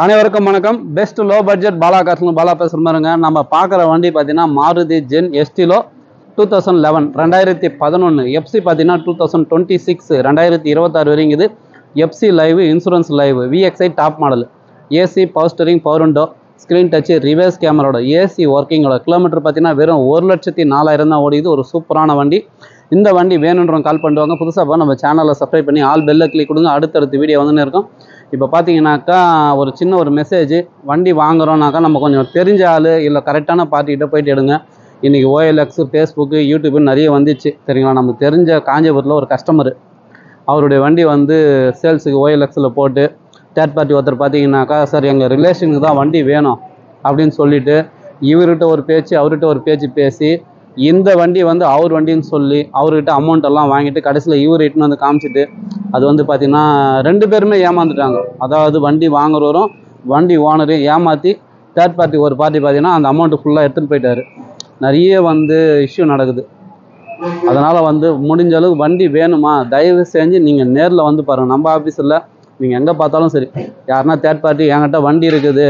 அனைவருக்கும் வணக்கம். Best low budget Bala கார்ஸ்ல பாலா பேசுகிற மாதிரிங்க. நம்ம பார்க்குற வண்டி பார்த்தீங்கன்னா மாருதி ஜென் எஸ்டிலோ 2011 2011 எஃப்சி பார்த்தீங்கன்னா 2026 2026 வரைங்குது. FC live, insurance live, VXI top model, AC, power steering, power window, screen touch, reverse கேமரோட, ஏசி ஒர்க்கிங்கோட. கிலோமீட்டர் பார்த்தீங்கன்னா வெறும் 1,04,000 தான் ஓடிது. ஒரு சூப்பரான வண்டி. இந்த வண்டி வேணுன்றவங்க கால் பண்ணுவாங்க. புதுசாக நம்ம சேனலை சப்ஸ்கிரைப் பண்ணி ஆல் பெல்லை கிளிக் கொடுங்க. அடுத்தடுத்து வீடியோ வந்துன்னு இருக்கும். இப்போ பார்த்தீங்கன்னாக்கா ஒரு சின்ன ஒரு மெசேஜ், வண்டி வாங்குறோம்னாக்கா நம்ம கொஞ்சம் தெரிஞ்ச ஆள் இல்லை கரெக்டான பார்ட்டிகிட்ட போயிட்டு எடுங்க. இன்றைக்கி OLX, ஃபேஸ்புக்கு, யூடியூப்பு நிறைய வந்துச்சு சரிங்களா. நமக்கு தெரிஞ்ச காஞ்சிபுரத்தில் ஒரு கஸ்டமரு, அவருடைய வண்டி வந்து சேல்ஸுக்கு OLXில் போட்டு தேர்ட் பார்ட்டி ஒருத்தர் பார்த்தீங்கன்னாக்கா, சார் எங்கள் ரிலேஷனுக்கு தான் வண்டி வேணும் அப்படின்னு சொல்லிவிட்டு இவர்கிட்ட ஒரு பேச்சு அவர்கிட்ட ஒரு பேச்சு பேசி இந்த வண்டி வந்து அவர் வண்டின்னு சொல்லி அவர்கிட்ட அமௌண்ட் எல்லாம் வாங்கிட்டு கடைசியில் இவர் இட்டுன்னு வந்து காமிச்சிட்டு அது வந்து பார்த்திங்கன்னா 2 பேருமே ஏமாந்துட்டாங்க. அதாவது வண்டி வாங்குறவரும் வண்டி ஓனரையும் ஏமாற்றி தேர்ட் பார்ட்டி ஒரு பார்ட்டி பார்த்திங்கன்னா அந்த அமௌண்ட்டு ஃபுல்லாக எடுத்துகிட்டு போயிட்டார். நிறைய வந்து இஷ்யூ நடக்குது. அதனால் வந்து முடிஞ்ச அளவுக்கு வண்டி வேணுமா தயவு செஞ்சு நீங்கள் நேரில் வந்து பாருங்கள். நம்ம ஆஃபீஸில் நீங்கள் எங்கே பார்த்தாலும் சரி, யாருன்னா தேர்ட் பார்ட்டி என்கிட்ட வண்டி இருக்குது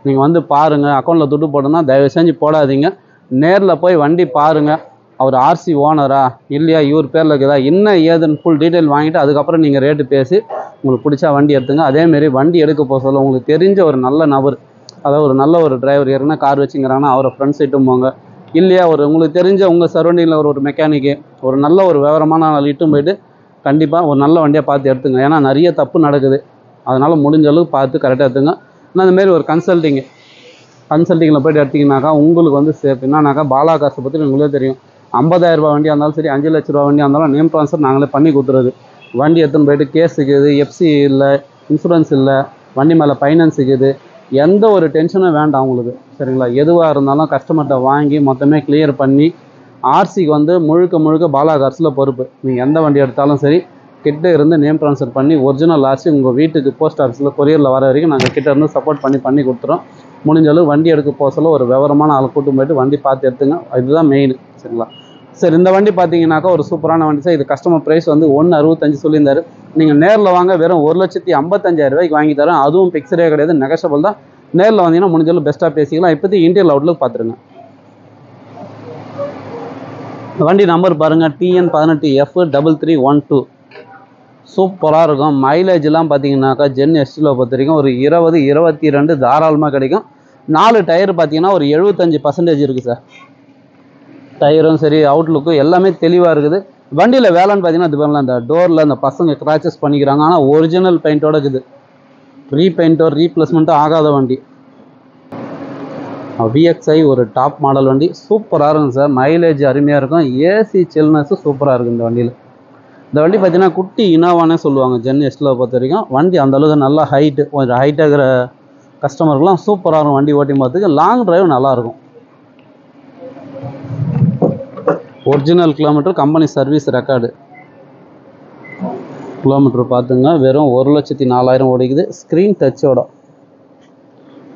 நீங்கள் வந்து பாருங்கள், அக்கௌண்ட்டில் துட்டு போட்டோன்னா தயவு செஞ்சு போடாதீங்க. நேரில் போய் வண்டி பாருங்கள். அவர் ஆர்சி ஓனரா இல்லையா, இவர் பேரில் இருக்குதா, என்ன ஏதுன்னு ஃபுல் டீட்டெயில் வாங்கிட்டு அதுக்கப்புறம் நீங்கள் ரேட்டு பேசி உங்களுக்கு பிடிச்சா வண்டி எடுத்துங்க. அதேமாரி வண்டி எடுக்க போக சொல்ல உங்களுக்கு தெரிஞ்ச ஒரு நல்ல நபர், அதாவது ஒரு நல்ல ஒரு டிரைவர் ஏற்கனவே கார் வச்சுங்கிறாங்கன்னா அவரை ஃப்ரெண்ட்ஸ் இட்டும் போங்க. இல்லையா உங்களுக்கு தெரிஞ்ச உங்கள் சரௌண்டிங்கில் ஒரு மெக்கானிக்கு ஒரு நல்ல ஒரு விவரமான ஆள் இட்டும் போயிட்டு கண்டிப்பாக ஒரு நல்ல வண்டியாக பார்த்து எடுத்துங்க. ஏன்னா நிறைய தப்பு நடக்குது. அதனால் முடிஞ்ச அளவுக்கு பார்த்து கரெக்டாக எடுத்துங்க. ஆனால் அந்தமாரி ஒரு கன்சல்ட்டிங்கில் போய்ட்டு எடுத்திங்கனாக்கா உங்களுக்கு வந்து சேஃப். என்னன்னாக்கா பாலா காசை பற்றி உங்களுக்கே தெரியும். 50,000 ரூபா வண்டியாக இருந்தாலும் சரி, 5 லட்ச ரூபா வண்டியாக இருந்தாலும் நேம் ட்ரான்ஸ்ஃபர் நாங்களே பண்ணி கொடுத்துறது. வண்டி எடுத்துன்னு போய்ட்டு கேஸ் இருக்குது, எஃப்சி இல்லை, இன்சூரன்ஸ் இல்லை, வண்டி மேலே ஃபைனான்ஸ் இருக்குது, எந்த ஒரு டென்ஷனும் வேண்டாம் உங்களுக்கு சரிங்களா. எதுவாக இருந்தாலும் கஸ்டமர்கிட்ட வாங்கி மொத்தமே கிளியர் பண்ணி ஆர்சிக்கு வந்து முழுக்க பாலா கார்ஸில் பொறுப்பு. நீங்கள் எந்த வண்டி எடுத்தாலும் சரி கிட்ட இருந்து நேம் ட்ரான்ஸ்ஃபர் பண்ணி ஒரிஜினல் ஆர்சி உங்கள் வீட்டுக்கு போஸ்ட் ஆஃபீஸில் கொரியரில் வர வரைக்கும் நாங்கள் கிட்ட இருந்து சப்போர்ட் பண்ணி கொடுத்துறோம். முடிஞ்ச அளவு வண்டி எடுக்க போக சொல்ல ஒரு விவரமான ஆளை கூட்டு போய்ட்டு வண்டி பார்த்து எடுத்துங்க. இதுதான் மெயின் சரிங்களா. சரி, இந்த வண்டி பார்த்தீங்கன்னாக்கா ஒரு சூப்பரான வண்டி சார். இது கஸ்டமர் ப்ரைஸ் வந்து 1,65 சொல்லியிருந்தாரு. நீங்கள் நேரில் வாங்க வெறும் 1,55,000 ரூபாய்க்கு வாங்கி தரேன். அதுவும் பிக்சரே கிடையாது, நெகஷபிள் தான். நேரில் வந்தீங்கன்னா முடிஞ்ச அளவு பெஸ்ட்டாக பேசிக்கலாம். இப்போதைக்கு இன்டீரியர் அவுட்லுக் பார்த்துருங்க. வண்டி நம்பர் பாருங்கள், TN18F3312. சூப்பராக இருக்கும். மைலேஜ்லாம் பார்த்தீங்கன்னாக்கா ஜென் எஸ்டியில் பொறுத்த வரைக்கும் ஒரு 20-22 தாராளமாக கிடைக்கும். 4 டயர் பார்த்தீங்கன்னா ஒரு 75% இருக்குது சார். டயரும் சரி அவுட்லுக்கும் எல்லாமே தெளிவாக இருக்குது. வண்டியில் வேலைன்னு பார்த்தீங்கன்னா இது பண்ணலாம், இந்த டோரில் இந்த பசங்க கிராச்சஸ் பண்ணிக்கிறாங்க. ஆனால் ஒரிஜினல் பெயிண்டோட இருக்குது. ரீபெயிண்டோ ரீப்ளேஸ்மெண்ட்டோ ஆகாத வண்டி. விஎக்ஸ்ஐ ஒரு டாப் மாடல் வண்டி. சூப்பராக இருக்கும் சார். மைலேஜ் அருமையாக இருக்கும். ஏசி சில்னஸும் சூப்பராக இருக்குது இந்த வண்டியில். இந்த வண்டி பார்த்தீங்கன்னா குட்டி இனோவானே சொல்லுவாங்க ஜென் எஸ்டில் பொறுத்த வரைக்கும். வண்டி அந்தளவுக்கு நல்லா ஹைட்டு, கொஞ்சம் ஹைட்டாக இருக்கிற கஸ்டமருக்குலாம் சூப்பராக இருக்கும். வண்டி ஓட்டி பார்த்துக்கு லாங் டிரைவ் நல்லாயிருக்கும். Original kilometre, company service record. Kilometre பார்த்துங்க வெறும் 1,04,000 ஓடிக்குது. ஸ்க்ரீன் டச்சோட.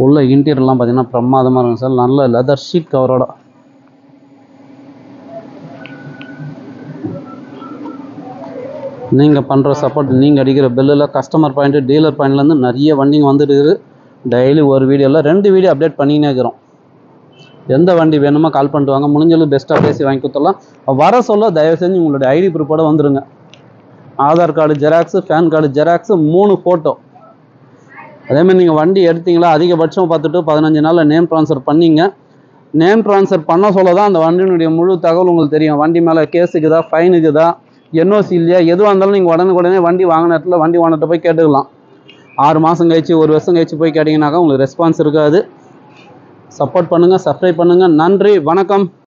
உள்ள இன்டீரியர்லாம் பார்த்தீங்கன்னா பிரமாதமாக இருக்கும் சார். நல்ல லெதர் ஷீட் கவரோட. நீங்கள் பண்ணுற சப்போர்ட், நீங்கள் அடிக்கிற பெல்லில் கஸ்டமர் பாயிண்ட்டு, டீலர் பாயிண்ட்லேருந்து நிறைய வண்டிங்க வந்துட்டு இருக்குது. டெய்லி ஒரு வீடியோவில் 2 வீடியோ அப்டேட் பண்ணினே இருக்கிறோம். எந்த வண்டி வேணுமோ கால் பண்ணிட்டு வாங்க. முடிஞ்சளவு பெஸ்ட்டாக பேசி வாங்கி கொடுத்துடலாம். வர சொல்ல தயவு செஞ்சு உங்களுடைய ஐடி ப்ரூஃபோடு வந்துடுங்க. Aadhaar card xerox, PAN card xerox, 3 photo. அதேமாதிரி நீங்கள் வண்டி எடுத்தீங்களா அதிகபட்சம் 10 to 15 நாளில் நேம் ட்ரான்ஸ்ஃபர் பண்ணிங்க. நேம் ட்ரான்ஸ்ஃபர் பண்ண சொல்ல தான் அந்த வண்டியினுடைய முழு தகவல் உங்களுக்கு தெரியும். வண்டி மேலே கேஸுக்குதா, ஃபைனுக்குதா, என்ஓசி இல்லையா, எதுவாக இருந்தாலும் நீங்கள் உடனே வண்டி வாங்கின இடத்துல வண்டி ஓனர்கிட்ட போய் கேட்டுக்கலாம். 6 மாதம் கழிச்சு 1 வருஷம் கழிச்சு போய் கேட்டிங்கனாக்கா உங்களுக்கு ரெஸ்பான்ஸ் இருக்காது. சப்போர்ட் பண்ணுங்கள், சப்ஸ்கிரைப் பண்ணுங்கள். நன்றி, வணக்கம்.